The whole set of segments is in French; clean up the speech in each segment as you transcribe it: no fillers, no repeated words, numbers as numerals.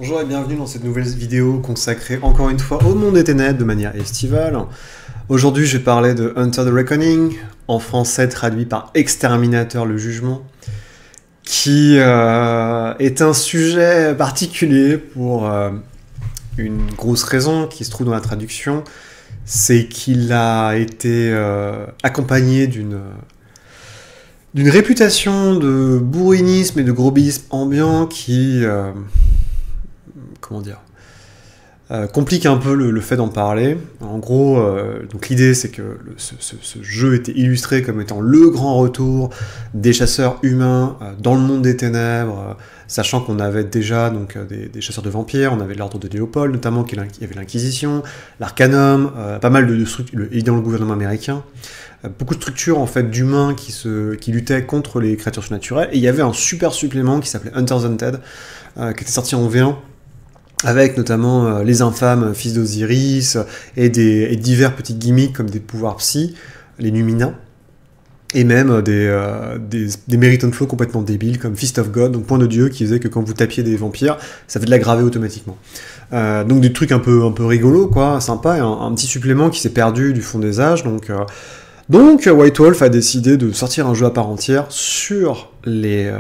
Bonjour et bienvenue dans cette nouvelle vidéo consacrée encore une fois au monde des ténèbres de manière estivale. Aujourd'hui je vais parler de Hunter the Reckoning, en français traduit par Exterminateur le Jugement, qui est un sujet particulier pour une grosse raison qui se trouve dans la traduction, c'est qu'il a été accompagné d'une réputation de bourrinisme et de grobisme ambiant qui... comment dire, complique un peu le fait d'en parler. En gros, donc l'idée c'est que ce jeu était illustré comme étant le grand retour des chasseurs humains dans le monde des ténèbres, sachant qu'on avait déjà donc, des chasseurs de vampires, on avait l'ordre de Léopold notamment, il y avait l'Inquisition, l'Arcanum, pas mal de structures, évidemment le gouvernement américain, beaucoup de structures en fait d'humains qui luttaient contre les créatures surnaturelles, et il y avait un super supplément qui s'appelait Hunter's Hunted, qui était sorti en V1, avec notamment les infâmes fils d'Osiris et divers petits gimmicks comme des pouvoirs psy, les Numina, et même des Meriton Flow complètement débiles comme Fist of God, donc point de Dieu, qui faisait que quand vous tapiez des vampires, ça fait de la gravée automatiquement. Donc des trucs un peu rigolos, quoi, sympa, et un petit supplément qui s'est perdu du fond des âges, donc White Wolf a décidé de sortir un jeu à part entière sur les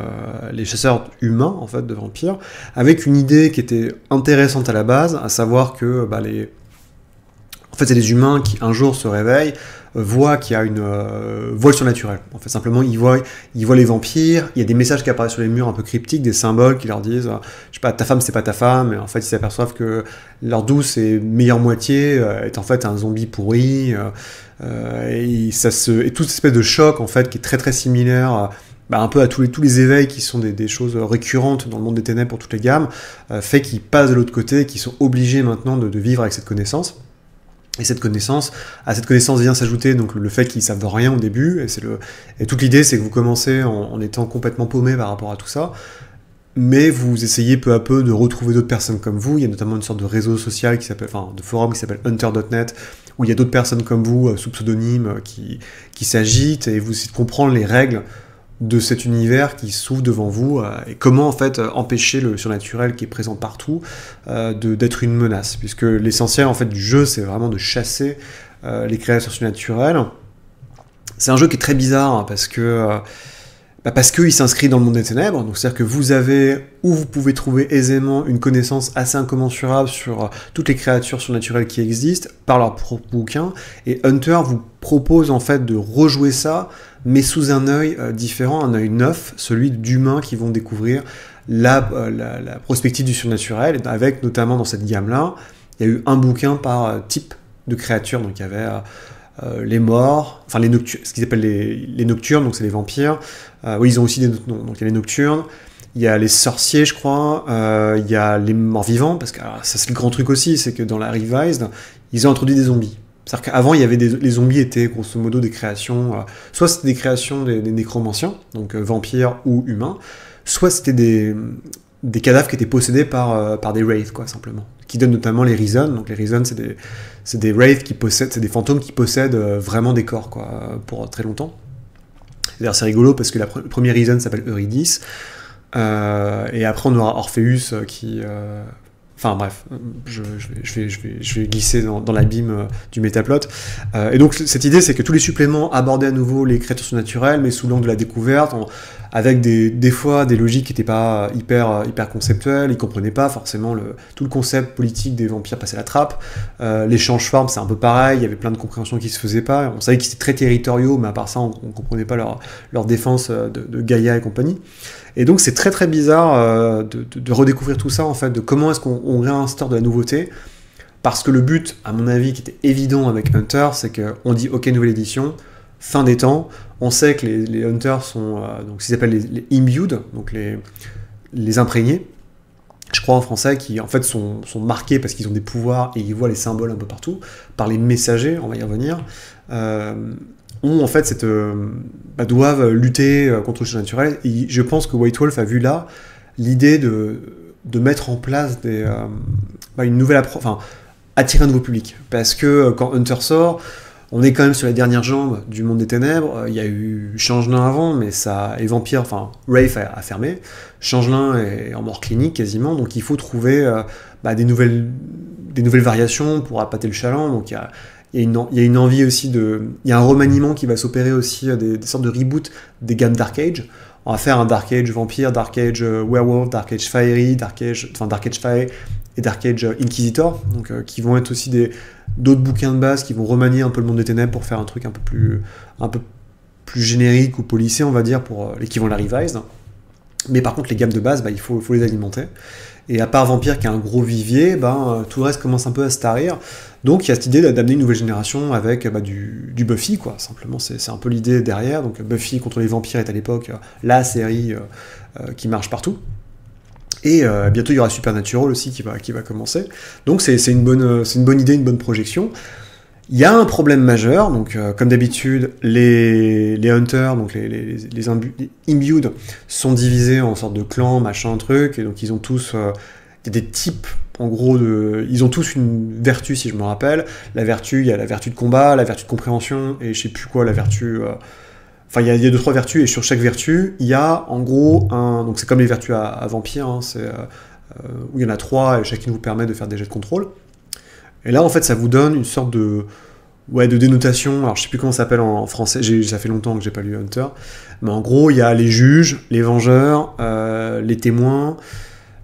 chasseurs humains en fait de vampires, avec une idée qui était intéressante à la base, à savoir que en fait c'est des humains qui un jour se réveillent, voient qu'il y a une voile surnaturelle. En fait simplement ils voient les vampires, il y a des messages qui apparaissent sur les murs un peu cryptiques, des symboles qui leur disent je sais pas, ta femme c'est pas ta femme, et en fait ils s'aperçoivent que leur douce et meilleure moitié est en fait un zombie pourri, et toute cette espèce de choc en fait qui est très très similaire un peu à tous les éveils qui sont des choses récurrentes dans le monde des ténèbres pour toutes les gammes, fait qu'ils passent de l'autre côté et qu'ils sont obligés maintenant de vivre avec cette connaissance. Et à cette connaissance vient s'ajouter donc le fait qu'ils savent rien au début, et toute l'idée c'est que vous commencez en étant complètement paumé par rapport à tout ça, mais vous essayez peu à peu de retrouver d'autres personnes comme vous. Il y a notamment une sorte de réseau social de forum qui s'appelle hunter.net, où il y a d'autres personnes comme vous, sous pseudonyme, qui s'agitent, et vous essayez de comprendre les règles de cet univers qui s'ouvre devant vous, et comment en fait empêcher le surnaturel qui est présent partout d'être une menace, puisque l'essentiel en fait du jeu c'est vraiment de chasser les créatures surnaturelles. C'est un jeu qui est très bizarre hein, parce qu'il s'inscrit dans le monde des ténèbres, donc c'est-à-dire que vous pouvez trouver aisément une connaissance assez incommensurable sur toutes les créatures surnaturelles qui existent par leur propre bouquin, et Hunter vous propose en fait de rejouer ça, mais sous un œil différent, un œil neuf, celui d'humains qui vont découvrir la prospective du surnaturel, avec notamment dans cette gamme-là, il y a eu un bouquin par type de créature, donc il y avait les morts, enfin les nocturnes, ce qu'ils appellent les nocturnes, donc c'est les vampires, oui ils ont aussi des noms, donc il y a les nocturnes, il y a les sorciers je crois, il y a les morts vivants, parce que alors, ça c'est le grand truc aussi, c'est que dans la Revised, ils ont introduit des zombies. C'est-à-dire qu'avant, les zombies étaient grosso modo des créations, soit c'était des créations des nécromanciens, donc vampires ou humains, soit c'était des cadavres qui étaient possédés par des wraiths, quoi, simplement. Qui donnent notamment les Reason. Donc les Reason, c'est des wraiths c'est des fantômes qui possèdent vraiment des corps, quoi, pour très longtemps. D'ailleurs, c'est rigolo parce que le premier Reason s'appelle Eurydice, et après on aura Orpheus qui... Enfin bref, je vais glisser dans l'abîme du métaplot. Et donc cette idée, c'est que tous les suppléments abordaient à nouveau les créatures surnaturelles, mais sous l'angle de la découverte, avec des fois des logiques qui n'étaient pas hyper conceptuelles, ils ne comprenaient pas forcément tout le concept politique des vampires passer la trappe. Les change-formes, c'est un peu pareil, il y avait plein de compréhensions qui ne se faisaient pas. On savait qu'ils étaient très territoriaux, mais à part ça, on ne comprenait pas leur défense de Gaïa et compagnie. Et donc c'est très très bizarre de redécouvrir tout ça, en fait, de comment est-ce qu'on réinstaure de la nouveauté, parce que le but, à mon avis, qui était évident avec Hunter, c'est qu'on dit ok, nouvelle édition, fin des temps, on sait que les Hunters sont donc ce qu'ils appellent les imbued, donc les imprégnés, je crois en français, qui en fait sont marqués parce qu'ils ont des pouvoirs et ils voient les symboles un peu partout, par les messagers, on va y revenir, ont en fait doivent lutter contre le surnaturel, et je pense que White Wolf a vu là l'idée de mettre en place une nouvelle approche, enfin attirer un nouveau public, parce que quand Hunter sort, on est quand même sur les dernières jambes du monde des ténèbres. Il y a eu Changelin avant, mais et Vampire, enfin, Wraith a fermé. Changelin est en mort clinique quasiment, donc il faut trouver des nouvelles variations pour appâter le chaland. Donc il y a une envie aussi il y a un remaniement qui va s'opérer aussi, des sortes de reboot des gammes Dark Age. On va faire un Dark Age Vampire, Dark Age Werewolf, Dark Age Fiery, Dark Age Fire et Dark Age Inquisitor, donc qui vont être aussi d'autres bouquins de base qui vont remanier un peu le monde des ténèbres pour faire un truc un peu plus générique ou policé, on va dire, pour qui vont la revise. Mais par contre, les gammes de base, il faut les alimenter. Et à part Vampire qui a un gros vivier, tout le reste commence un peu à se tarir. Donc il y a cette idée d'amener une nouvelle génération avec du Buffy, quoi. Simplement, c'est un peu l'idée derrière. Donc Buffy contre les vampires est à l'époque la série qui marche partout. Et bientôt il y aura Supernatural aussi qui va commencer. Donc c'est une bonne idée, une bonne projection. Il y a un problème majeur, donc comme d'habitude, les Hunters, donc les Imbued, sont divisés en sortes de clans, machin, truc, et donc ils ont tous des types, en gros, ils ont tous une vertu, si je me rappelle. La vertu, il y a la vertu de combat, la vertu de compréhension, et je sais plus quoi, la vertu... Enfin, il y a 2-3 vertus, et sur chaque vertu, il y a, en gros, donc c'est comme les vertus à vampire, hein, où il y en a 3, et chacune vous permet de faire des jets de contrôle. Et là, en fait, ça vous donne une sorte de dénotation. Alors, je sais plus comment ça s'appelle en français. Ça fait longtemps que j'ai pas lu Hunter. Mais en gros, il y a les juges, les vengeurs, les témoins,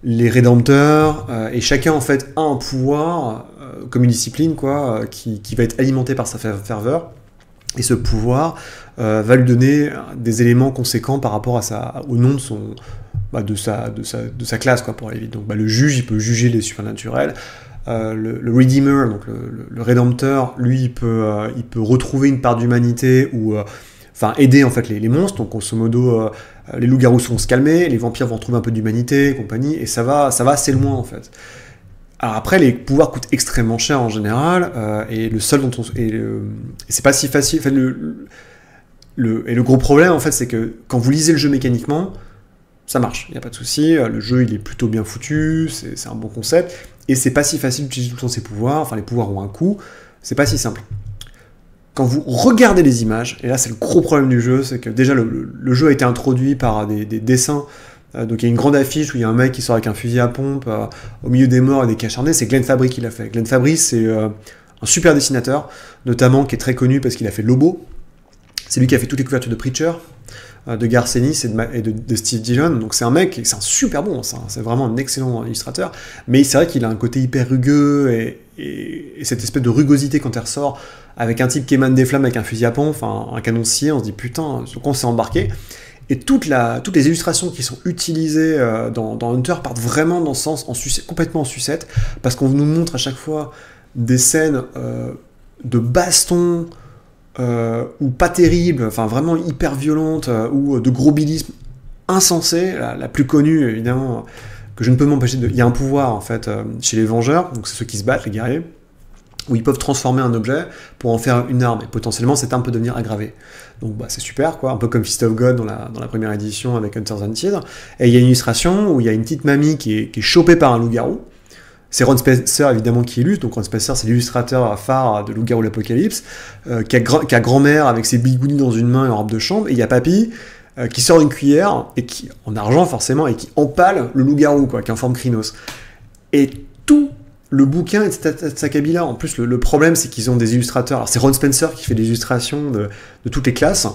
les rédempteurs, et chacun, en fait, a un pouvoir, comme une discipline, quoi, qui va être alimenté par sa ferveur. Et ce pouvoir va lui donner des éléments conséquents par rapport au nom de sa classe, quoi, pour aller vite. Donc, le juge, il peut juger les surnaturels. Le Redeemer, donc le Rédempteur, lui, il peut retrouver une part d'humanité ou aider en fait les monstres. Donc grosso modo, les loups-garous vont se calmer, les vampires vont retrouver un peu d'humanité, compagnie, et ça va assez loin en fait. Alors après, les pouvoirs coûtent extrêmement cher en général, et le seul et c'est pas si facile. En fait, le gros problème en fait, c'est que quand vous lisez le jeu mécaniquement, ça marche, il n'y a pas de souci, le jeu il est plutôt bien foutu, c'est un bon concept, et c'est pas si facile d'utiliser tout le temps ces pouvoirs, enfin les pouvoirs ont un coût, c'est pas si simple. Quand vous regardez les images, et là c'est le gros problème du jeu, c'est que déjà le jeu a été introduit par des dessins, donc il y a une grande affiche où il y a un mec qui sort avec un fusil à pompe au milieu des morts et des cacharnés, c'est Glenn Fabry qui l'a fait. Glenn Fabry c'est un super dessinateur, notamment qui est très connu parce qu'il a fait Lobo, c'est lui qui a fait toutes les couvertures de Preacher, de Garth Ennis et de Steve Dillon, donc c'est un mec, c'est un super bon, c'est vraiment un excellent illustrateur, mais c'est vrai qu'il a un côté hyper rugueux, et cette espèce de rugosité quand elle ressort, avec un type qui émane des flammes avec un fusil à pompe, enfin un canon de scier, on se dit putain, sur quoi on s'est embarqué, et toutes les illustrations qui sont utilisées dans Hunter partent vraiment dans ce sens, complètement en sucette, parce qu'on nous montre à chaque fois des scènes de baston, ou pas terrible, enfin vraiment hyper violente, ou de gros bilisme insensé, la plus connue évidemment, que je ne peux m'empêcher de... Il y a un pouvoir en fait chez les Vengeurs, donc c'est ceux qui se battent, les guerriers, où ils peuvent transformer un objet pour en faire une arme, et potentiellement cette arme peut devenir aggravée. Donc c'est super, quoi, un peu comme Fist of God dans la première édition avec Hunter's Untied, et il y a une illustration où il y a une petite mamie qui est chopée par un loup-garou. C'est Ron Spencer évidemment qui illustre, donc Ron Spencer c'est l'illustrateur phare de Loup-garou l'Apocalypse, qui a grand-mère avec ses bigoudis dans une main et en robe de chambre, et il y a Papy qui sort une cuillère, et qui, en argent forcément, et qui empale le loup-garou, quoi, qui est en forme Krynos. Et tout le bouquin est de cet acabit-là. En plus, le problème c'est qu'ils ont des illustrateurs, alors c'est Ron Spencer qui fait des illustrations de toutes les classes,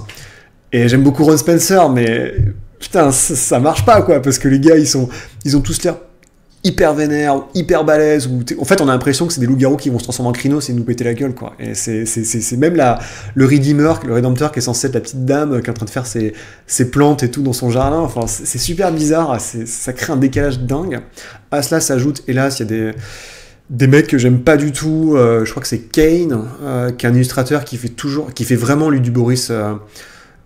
et j'aime beaucoup Ron Spencer, mais putain, ça marche pas, quoi, parce que les gars, ils ont tous l'air hyper vénère, hyper balèze, en fait on a l'impression que c'est des loups-garous qui vont se transformer en Krynos et nous péter la gueule, quoi. Et c'est même le Redeemer, le Rédempteur qui est censé être la petite dame qui est en train de faire ses plantes et tout dans son jardin, enfin c'est super bizarre, ça crée un décalage dingue. À cela s'ajoute, hélas, il y a des mecs que j'aime pas du tout, je crois que c'est Kane, qui est un illustrateur qui fait vraiment lui du Boris...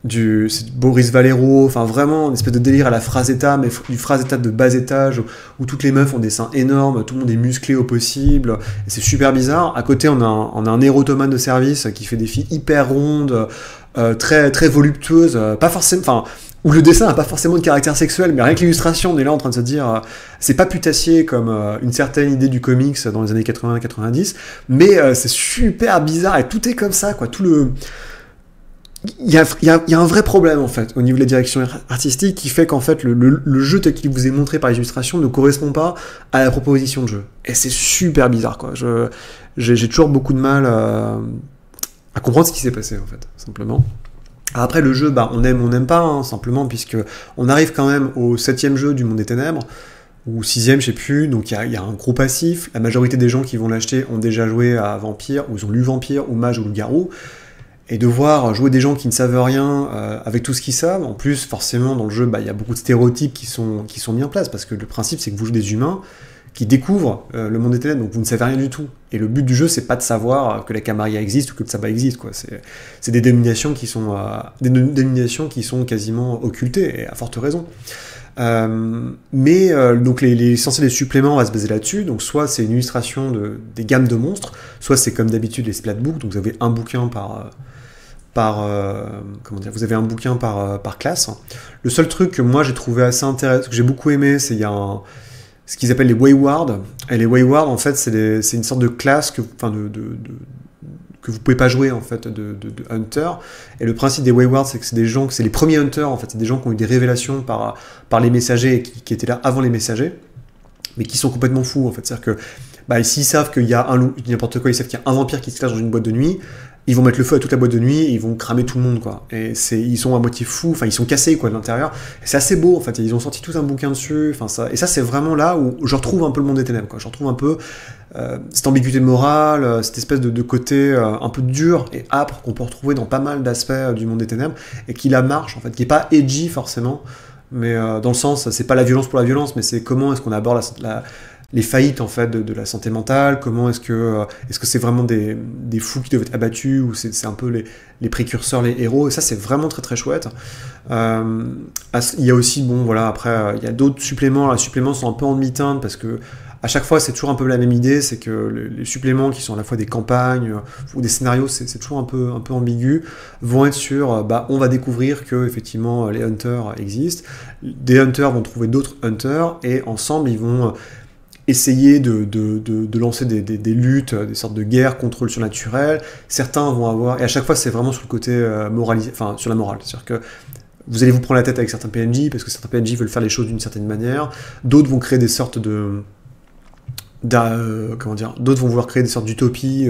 c'est Boris Vallejo, enfin vraiment une espèce de délire à la Frazetta, mais du Frazetta de bas étage, où toutes les meufs ont des seins énormes, tout le monde est musclé au possible, et c'est super bizarre. À côté, on a un érotomane de service qui fait des filles hyper rondes, très, très voluptueuses, pas forcément, enfin, où le dessin n'a pas forcément de caractère sexuel, mais rien que l'illustration, on est là en train de se dire, c'est pas putassier comme une certaine idée du comics dans les années 80-90, mais c'est super bizarre, et tout est comme ça, quoi, tout le... Il y a un vrai problème, en fait, au niveau de la direction artistique, qui fait qu'en fait, le jeu tel qu'il vous est montré par l'illustration ne correspond pas à la proposition de jeu. Et c'est super bizarre, quoi. J'ai toujours beaucoup de mal à comprendre ce qui s'est passé, en fait, simplement. Après, le jeu, bah, on aime ou on n'aime pas, hein, simplement, puisque on arrive quand même au 7e jeu du Monde des Ténèbres, ou 6e, je sais plus, donc il y a un gros passif. La majorité des gens qui vont l'acheter ont déjà joué à Vampire, ou ils ont lu Vampire, ou Mage, ou Loup-Garou. Et de voir jouer des gens qui ne savent rien avec tout ce qu'ils savent, en plus, forcément, dans le jeu, bah, y a beaucoup de stéréotypes qui sont mis en place, parce que le principe, c'est que vous jouez des humains qui découvrent le monde des ténèbres, donc vous ne savez rien du tout. Et le but du jeu, c'est pas de savoir que la Camarilla existe ou que le Tsaba existe, quoi. C'est des dénominations qui sont quasiment occultées, et à forte raison. Donc l'essentiel des suppléments va se baser là-dessus, donc soit c'est une illustration des gammes de monstres, soit c'est comme d'habitude les splatbooks, donc vous avez un bouquin vous avez un bouquin par classe. Le seul truc que moi j'ai trouvé assez intéressant, que j'ai beaucoup aimé, c'est il y a ce qu'ils appellent les Wayward. Et les Wayward, en fait, c'est une sorte de classe que vous pouvez pas jouer, en fait, de Hunter. Et le principe des Wayward, c'est que c'est les premiers Hunters, en fait. C'est des gens qui ont eu des révélations par les messagers, et qui étaient là avant les messagers, mais qui sont complètement fous, en fait. C'est-à-dire que, bah, s'ils savent qu'il y a un loup, n'importe quoi, ils savent qu'il y a un vampire qui se cache dans une boîte de nuit, ils vont mettre le feu à toute la boîte de nuit, et ils vont cramer tout le monde, quoi. Et ils sont à moitié fous, enfin, ils sont cassés, quoi, de l'intérieur. Et c'est assez beau, en fait. Ils ont sorti tout un bouquin dessus, enfin, ça. Et ça, c'est vraiment là où je retrouve un peu le monde des ténèbres, quoi. Je retrouve un peu cette ambiguïté morale, cette espèce de côté un peu dur et âpre qu'on peut retrouver dans pas mal d'aspects du monde des ténèbres, et qui la marche, en fait, qui est pas edgy, forcément, mais dans le sens, c'est pas la violence pour la violence, mais c'est comment est-ce qu'on aborde les faillites, en fait, de la santé mentale, comment est-ce que c'est vraiment des fous qui doivent être abattus, ou c'est un peu les précurseurs, les héros, et ça, c'est vraiment très très chouette. Il y a aussi, bon, voilà, après, il y a d'autres suppléments. Les suppléments sont un peu en demi-teinte, parce que à chaque fois, c'est toujours un peu la même idée, c'est que les suppléments qui sont à la fois des campagnes ou des scénarios, c'est toujours un peu ambigu, vont être sur, bah, on va découvrir que effectivement les hunters existent, des hunters vont trouver d'autres hunters, et ensemble, ils vont essayer de lancer des luttes, des sortes de guerres contre le surnaturel. Certains vont avoir... Et à chaque fois, c'est vraiment sur le côté moralisé, enfin, sur la morale. C'est-à-dire que vous allez vous prendre la tête avec certains PNJ, parce que certains PNJ veulent faire les choses d'une certaine manière. D'autres vont créer des sortes d'autres vont vouloir créer des sortes d'utopies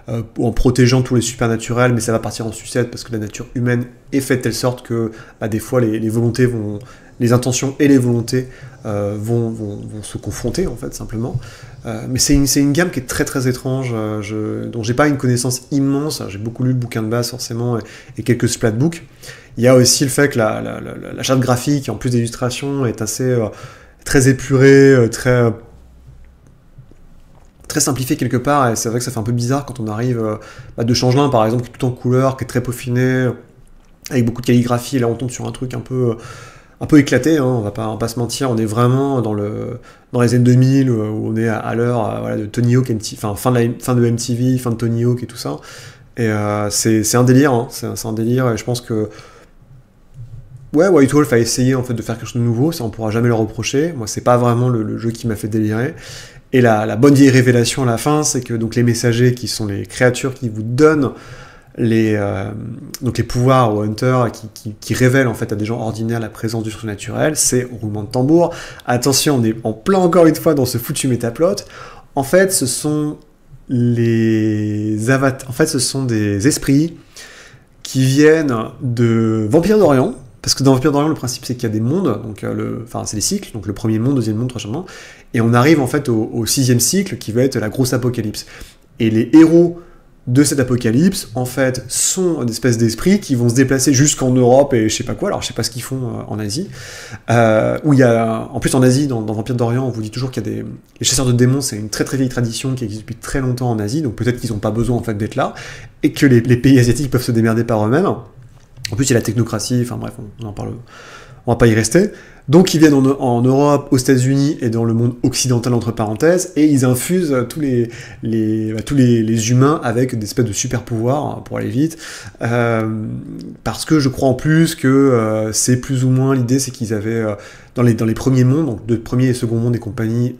en protégeant tous les supernaturels, mais ça va partir en sucette, parce que la nature humaine est faite de telle sorte que bah, des fois les volontés vont... Les intentions et les volontés vont se confronter, en fait, simplement. Mais c'est une gamme qui est très très étrange, dont j'ai pas une connaissance immense. J'ai beaucoup lu le bouquin de base, forcément, et quelques splatbooks. Il y a aussi le fait que la charte graphique, en plus d'illustrations, est assez très épurée, très simplifiée quelque part, et c'est vrai que ça fait un peu bizarre quand on arrive de Changelin, par exemple, qui est tout en couleur, qui est très peaufiné, avec beaucoup de calligraphie, et là on tombe sur un truc un peu éclaté, hein, on va pas se mentir, on est vraiment dans les années 2000, où on est à l'heure voilà, de Tony Hawk, fin de MTV, fin de Tony Hawk et tout ça, et c'est un délire, hein, c'est un délire, et je pense que White Wolf a essayé, en fait, de faire quelque chose de nouveau, ça on pourra jamais le reprocher. Moi, c'est pas vraiment le jeu qui m'a fait délirer. Et la bonne vieille révélation à la fin, c'est que donc les messagers, qui sont les créatures qui vous donnent donc les pouvoirs aux hunters, qui révèlent, en fait, à des gens ordinaires la présence du surnaturel, c'est roulement de tambour. Attention, on est en plein, encore une fois, dans ce foutu métaplot. En fait, ce sont des esprits qui viennent de Vampire d'Orient, parce que dans Vampire d'Orient, le principe, c'est qu'il y a des mondes, donc c'est des cycles, donc le premier monde, deuxième monde, troisième monde, et on arrive, en fait, au 6e cycle, qui va être la grosse apocalypse. Et les héros de cette apocalypse, en fait, sont une espèce d'esprits qui vont se déplacer jusqu'en Europe et je sais pas quoi, alors je sais pas ce qu'ils font en Asie, où il y a, en plus en Asie, dans Vampire d'Orient, on vous dit toujours qu'il y a les chasseurs de démons, c'est une très très vieille tradition qui existe depuis très longtemps en Asie, donc peut-être qu'ils n'ont pas besoin, en fait, d'être là, et que les pays asiatiques peuvent se démerder par eux-mêmes. En plus, il y a la technocratie, enfin bref, on en parle, on va pas y rester. Donc ils viennent en Europe, aux États-Unis et dans le monde occidental entre parenthèses, et ils infusent tous les humains avec des espèces de super pouvoirs, pour aller vite, parce que je crois en plus que c'est plus ou moins l'idée, c'est qu'ils avaient dans les premiers mondes, donc de premier et second monde et compagnie,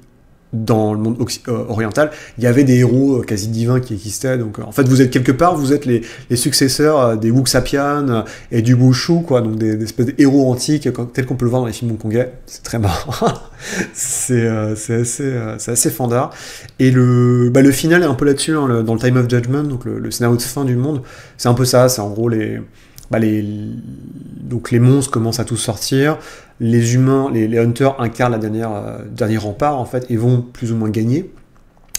dans le monde oriental, il y avait des héros quasi divins qui existaient, donc en fait vous êtes quelque part, vous êtes les successeurs des Wuxapian et du Wushu, quoi, donc des espèces de héros antiques tels qu'on peut le voir dans les films hongkongais. C'est très marrant. c'est assez fandard. Et le final est un peu là-dessus, hein, dans le Time of Judgment, donc le scénario de fin du monde, c'est un peu ça, c'est en gros donc les monstres commencent à tous sortir, les humains, les hunters incarnent la dernier rempart en fait, et vont plus ou moins gagner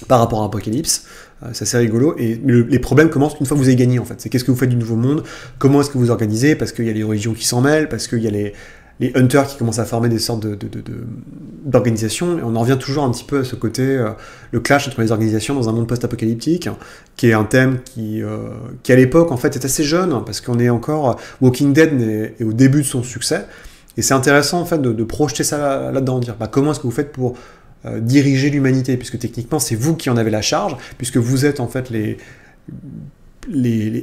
par rapport à Apocalypse. C'est assez rigolo, et les problèmes commencent une fois que vous avez gagné en fait. C'est qu'est-ce que vous faites du nouveau monde, comment est-ce que vous organisez, parce qu'il y a les religions qui s'en mêlent, parce qu'il y a les hunters qui commencent à former des sortes d'organisations, et on en revient toujours un petit peu à ce côté, le clash entre les organisations dans un monde post-apocalyptique, qui est un thème qui à l'époque en fait est assez jeune, parce qu'on est encore, Walking Dead est au début de son succès, et c'est intéressant en fait de projeter ça là-dedans, dire comment est-ce que vous faites pour diriger l'humanité, puisque techniquement c'est vous qui en avez la charge, puisque vous êtes en fait les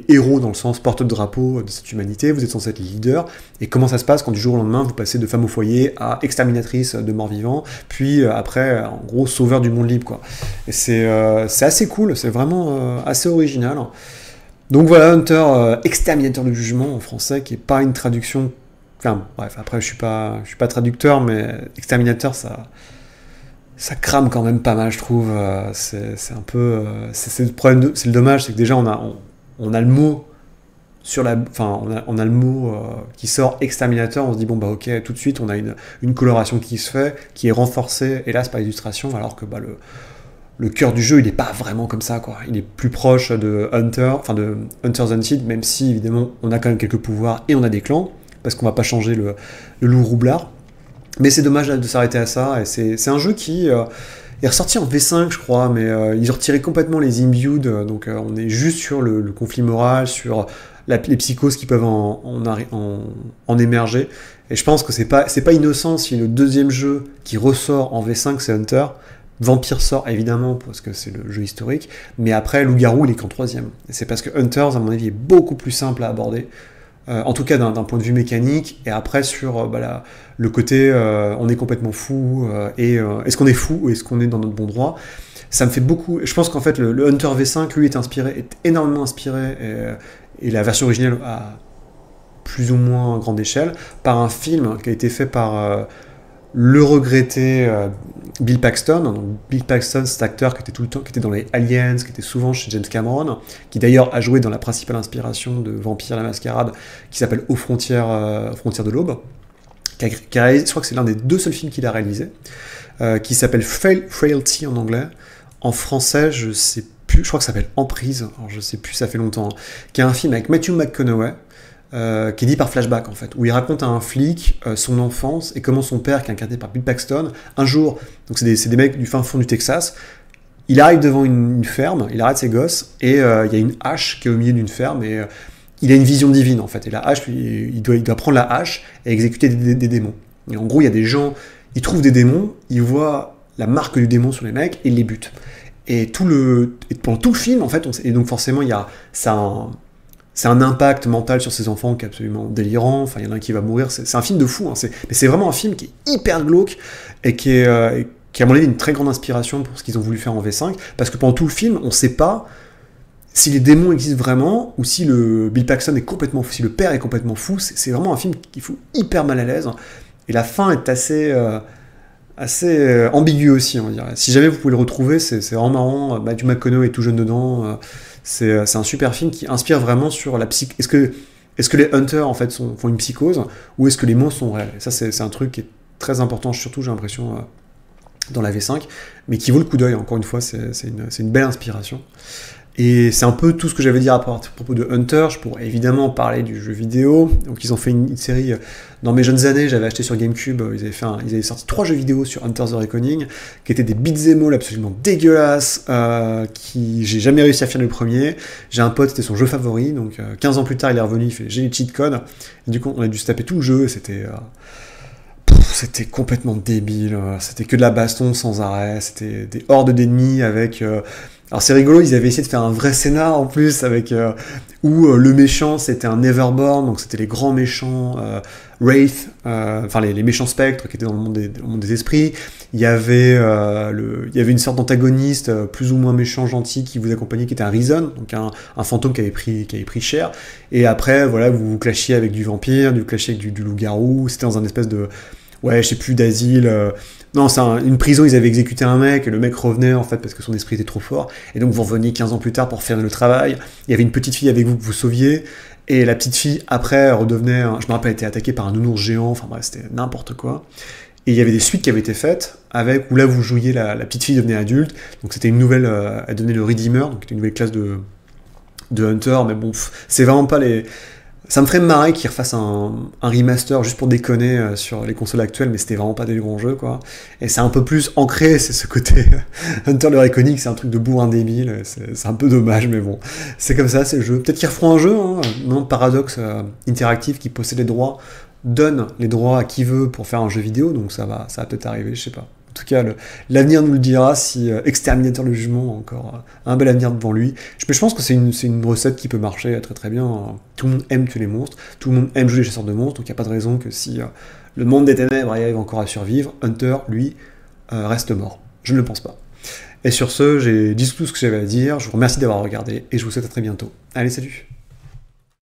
héros dans le sens porte-drapeau de cette humanité, vous êtes censé être les leaders, et comment ça se passe quand du jour au lendemain vous passez de femme au foyer à exterminatrice de morts-vivants, puis après en gros sauveur du monde libre, quoi. Et c'est assez cool, c'est vraiment assez original. Donc voilà, Hunter, exterminateur du jugement en français, qui est pas une traduction, enfin bref, après je suis pas traducteur, mais exterminateur ça crame quand même pas mal, je trouve. C'est un peu, c'est le problème, c'est le dommage, c'est que déjà on a le mot sur on a le mot qui sort exterminateur, on se dit bon bah ok, tout de suite on a une coloration qui se fait, qui est renforcée, hélas par l'illustration, alors que le cœur du jeu il est pas vraiment comme ça, quoi. Il est plus proche de Hunter's Hunted, même si évidemment on a quand même quelques pouvoirs et on a des clans, parce qu'on va pas changer le loup roublard. Mais c'est dommage de s'arrêter à ça, et c'est un jeu qui est ressorti en V5 je crois, mais ils ont retiré complètement les imbued, donc on est juste sur le conflit moral, sur les psychoses qui peuvent en émerger, et je pense que c'est pas innocent si le deuxième jeu qui ressort en V5 c'est Hunter, Vampire sort évidemment parce que c'est le jeu historique, mais après Loup-Garou il est qu'en troisième, et c'est parce que Hunters à mon avis est beaucoup plus simple à aborder, en tout cas d'un point de vue mécanique, et après sur le côté on est complètement fou, est-ce qu'on est fou ou est-ce qu'on est dans notre bon droit, ça me fait beaucoup, je pense qu'en fait le Hunter V5 lui est énormément inspiré, et la version originale à plus ou moins grande échelle, par un film qui a été fait par le regretté Bill Paxton. Donc Bill Paxton, cet acteur qui était dans les Aliens, qui était souvent chez James Cameron, qui d'ailleurs a joué dans la principale inspiration de Vampire la Mascarade, qui s'appelle Aux frontières de l'aube, qui a réalisé, je crois que c'est l'un des 2 seuls films qu'il a réalisé, qui s'appelle Frailty en anglais. En français, je sais plus, je crois que ça s'appelle Emprise, alors je sais plus, ça fait longtemps, qui est un film avec Matthew McConaughey, qui est dit par flashback en fait, où il raconte à un flic son enfance et comment son père, qui est incarné par Bill Paxton, un jour, donc c'est des mecs du fin fond du Texas, il arrive devant une ferme, il arrête ses gosses, et il y a une hache qui est au milieu d'une ferme, et il a une vision divine en fait, et la hache, il doit prendre la hache et exécuter des démons. Et en gros, il y a des gens, ils trouvent des démons, ils voient la marque du démon sur les mecs, et ils les butent. Et pendant tout le film, en fait, et donc forcément, c'est un impact mental sur ces enfants qui est absolument délirant, enfin il y en a un qui va mourir, c'est un film de fou, hein. Mais c'est vraiment un film qui est hyper glauque, et qui est à mon avis une très grande inspiration pour ce qu'ils ont voulu faire en V5, parce que pendant tout le film, on ne sait pas si les démons existent vraiment, ou si Bill Paxton est complètement fou, si le père est complètement fou. C'est vraiment un film qui fout hyper mal à l'aise, et la fin est assez ambigu aussi, on dirait. Si jamais vous pouvez le retrouver, c'est vraiment marrant, Matthew McConaughey est tout jeune dedans, c'est un super film qui inspire vraiment sur la psych. Est-ce que les hunters en fait font une psychose, ou est-ce que les monstres sont réels? Et ça c'est un truc qui est très important, surtout j'ai l'impression dans la V5, mais qui vaut le coup d'œil. Encore une fois, c'est une belle inspiration. Et c'est un peu tout ce que j'avais à dire à propos de Hunter. Je pourrais évidemment parler du jeu vidéo. Donc ils ont fait une série, dans mes jeunes années, j'avais acheté sur GameCube, ils avaient sorti 3 jeux vidéo sur Hunter the Reckoning, qui étaient des beat'em all absolument dégueulasses, qui j'ai jamais réussi à finir le premier. J'ai un pote, c'était son jeu favori, donc 15 ans plus tard, il est revenu, il fait j'ai les cheat codes. Et du coup, on a dû se taper tout le jeu, c'était complètement débile, c'était que de la baston sans arrêt, c'était des hordes d'ennemis avec... Alors c'est rigolo, ils avaient essayé de faire un vrai scénar en plus, avec où le méchant c'était un Neverborn, donc c'était les grands méchants Wraith, enfin les méchants spectres qui étaient dans le monde des esprits. Il y avait une sorte d'antagoniste plus ou moins méchant, gentil, qui vous accompagnait, qui était un Reason, donc un fantôme qui avait pris cher. Et après, voilà, vous clashiez avec du vampire, vous clashiez avec du loup-garou, c'était dans un espèce de... Ouais, je sais plus, d'asile... Non, c'est une prison, ils avaient exécuté un mec, et le mec revenait, en fait, parce que son esprit était trop fort. Et donc, vous reveniez 15 ans plus tard pour faire le travail. Il y avait une petite fille avec vous que vous sauviez, et la petite fille, après, redevenait... Je me rappelle, elle était attaquée par un nounours géant, enfin bref, c'était n'importe quoi. Et il y avait des suites qui avaient été faites, où là, vous jouiez, la petite fille devenait adulte, donc c'était une nouvelle... elle devenait le Redeemer, donc c'était une nouvelle classe de Hunter, mais bon, c'est vraiment pas les... Ça me ferait marrer qu'ils refassent un remaster juste pour déconner sur les consoles actuelles, mais c'était vraiment pas des grands jeux, quoi. Et c'est un peu plus ancré, c'est ce côté Hunter le Reckoning, c'est un truc de bourrin débile, c'est un peu dommage, mais bon, c'est comme ça, c'est le jeu. Peut-être qu'ils referont un jeu, hein. Non, Paradox Interactive, qui possède les droits, donne les droits à qui veut pour faire un jeu vidéo, donc ça va peut-être arriver, je sais pas. En tout cas, l'avenir nous le dira si Exterminator le Jugement a encore un bel avenir devant lui. Je pense que c'est une recette qui peut marcher très très bien. Tout le monde aime tuer les monstres, tout le monde aime jouer les chasseurs de monstres, donc il n'y a pas de raison que si le monde des ténèbres arrive encore à survivre, Hunter, lui, reste mort. Je ne le pense pas. Et sur ce, j'ai dit tout ce que j'avais à dire, je vous remercie d'avoir regardé, et je vous souhaite à très bientôt. Allez, salut!